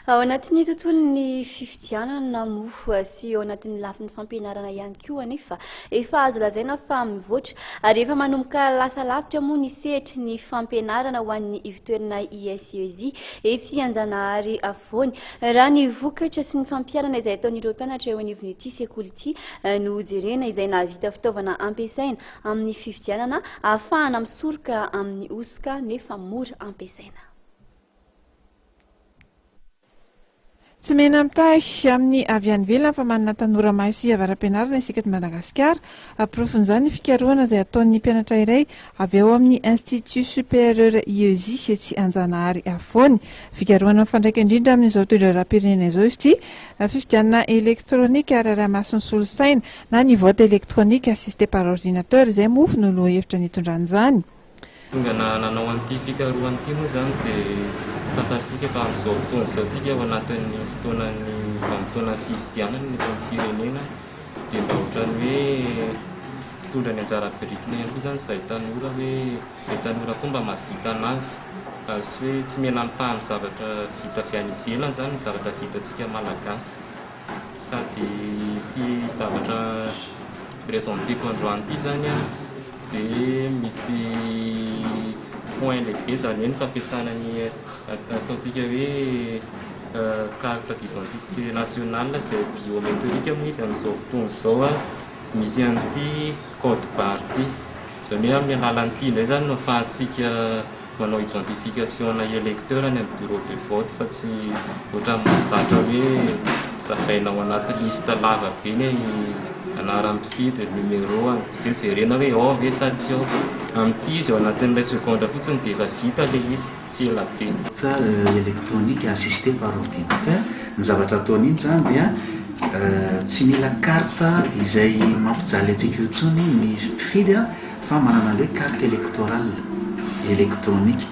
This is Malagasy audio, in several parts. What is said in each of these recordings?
Ao anatin'ny tontolon'ny fifidianana moa sy ao anatin'ny lafin'ny fampianarana ihany koa anefa efa azo lazaina fa mivoatra ary efa manomboka lasa lavitra moa ny sehatry ny fampianarana ho an'ny ivo-toerana IS IESI etsy Anjanahary afovoany. Raha ny vokatra sy ny fampiharana izay ataon'ireo mpianatra eo anivon'ity sekoly ity no jerena izay nahavita fitaovana ampiasaina amin'ny fifidianana ahafahana misoroka amin'ny hosoka nefa mora ampiasaina. Tsy mena mitahy amin'ny amin'ny velona fa manana tanora mahay sy avaram-pianarana isika eto Madagasikara. Aprofon'izany ny fikarohana izay ataon'ny mpianatra iray avy ao amin'ny Institut Supérieur IESI etsy Anjanahary afovoany. Fikarohana mifandraika indrindra amin'izao toeram-pirenena izao izy ity. Fifidianana électronique ary araha-masony solosaina na ny vote électronique assisté par ordinateur izay mofo no lo hevitra nitondran'izany. Tonga nanao an'ity fikarohana ity moa izany dia fantatsika fa amin'izao fotoana izao tsika ao anatin'ny fotoana fifidianana ny eto amin'ny firenena dia mba ohatrany hoe mitondra ny anjara biriky ihany koa izany izay tanora koa mba mahavita anazy. Tsy hoe tsy mena mitahy amin'ny zavatra vita avy any ivelany izany ny zavatra vitantsika malagasy. Sady ity zavatra présenteko androany ity izany dia misy point lehibe izany hoe ny fampiasana ny ataontsika hoe carte d'identité nationale izay biométrique moa izy amin'izao fotoana izao misy an'ity code barre ity. Izany hoe amin'ny alalan'ity indray izany no ahafahantsika manao identification na électeur any amin'ny bureau de vote fa tsy ohatran'ny mahazatra hoe zavaina ao anaty liste lava be ny anaram-pifidy numéro dia jerena hoe ao ve sa tsy ao. Amin'ity izy ao anatin'ilay seconde fotsiny dia efa vita ilay izy tsy ela be. Électronique assisté par ordinateur ny zavatra ataony iny zany dia tsy mila carte izay mampijaly antsika intsony ny mpifidy fa manana hoe carte électorale électronique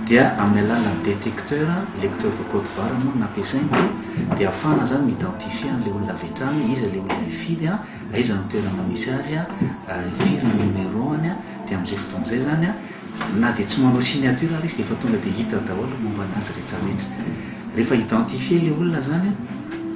dia amin'ny alalan'ny détecteur lecteur de code barre moa nampiasaina dia ahafahana zany m'identifie an'ilay olona avy hatrany izy ilay olona hifidy aiza ny toerana misy azy firy ny numéro-any dia amin'izay fotoana izay zany na dia tsy manao signature ary izy dia efa tonga dia hita daholo momba anazy rehetrarehetra. Rehefa identifie ilay olona zany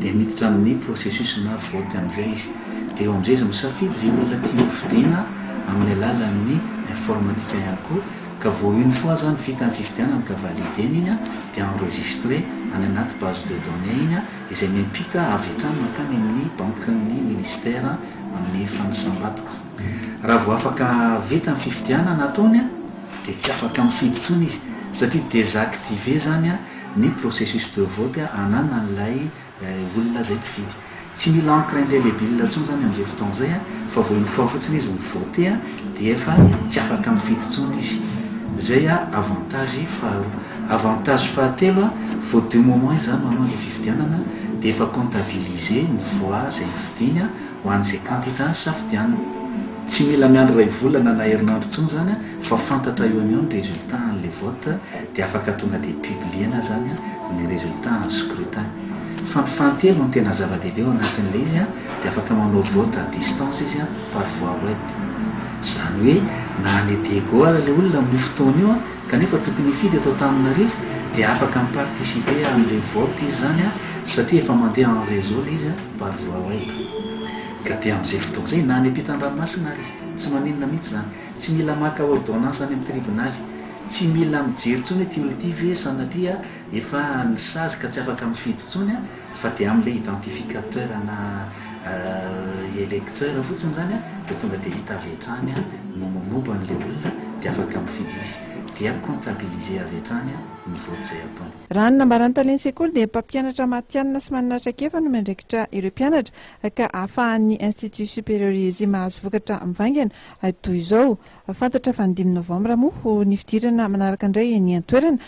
dia miditra amin'ny processus na vote amin'izay izy dia eo amin'izay izy misafidy izay olona tia hofidiana amin'ny alalan'ny informatika ihany koa ka vao une fois zany vita ny fifidianana ka valideny iny dia enregistré any anaty base de données iny izay miampita avy hatrany mankany amin'ny banque-ny ministère amin'ny fanisambato. Raha vao afaka vita ny fifidianana ataony dia tsy afaka mifidy intsony izy satria désactivé zany ny processus de vote ananan'ilay olona zay mpifidy. Tsy mila encre indélébile intsony zany amin'izay fotoana izay fa vao une fois fotsiny izy mivote dia efa tsy afaka mifidy intsony izy. Zay avantage faharoa. Avantage fahatelo vao deux moments izany manao ilay fifidianana dia efa comptabiliser ny voix izay vidiana ho an'izay candidat safidianana. Tsy mila miandry iray volana na herinandro intsony zany fa fantatra eo amin'ny ny résultat an'ilay vote dia afaka tonga dia publiena zany ny résultat en scrutin. Fahatelo no tena zava-dehibe ao anatin'ilay izy dia afaka manao vote à distance izy par voie web. Izany hoe na any Diego ilay olona amin'ny fotoana io kanefa tokony hifidy atao Antananarivo dia afaka miparticiper amin'ilay vote izy zany satria efa mandeha en réseau ilay izy par voie web. Ka dia amin'izay fotoana izay na any ampitan-dranomasina ary tsy maninona mihitsy zany, tsy mila maka ordonnance any amin'ny tribonaly, tsy mila mijery intsony hoe ty olona ity ve sanatria efa nisazy ka tsy afaka mifidy intsony fa dia amin'ilay identificateur na électeur fotsiny zany dia tonga dia hita avy hatrany momba an'ilay olona dia afaka mifidy izy dia comptabiliser avy hatrany ny vote izay ataony. Raha ny nambarany taleny sekoly dia mpampianatra matianina sy mananatra-kefa no mandraikitra ireo mpianatra ka ahafahan'ny Institut Supérieur IESI mahazo vokatra mivaingana toy izao. Fantatra fa ny 5 novambra moa ny fidirana manaraka indray ny antoerana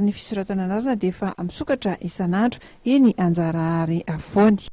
ny fisorohana anarana dia efa misokatra isan'andro eny Anjanahary afovoany.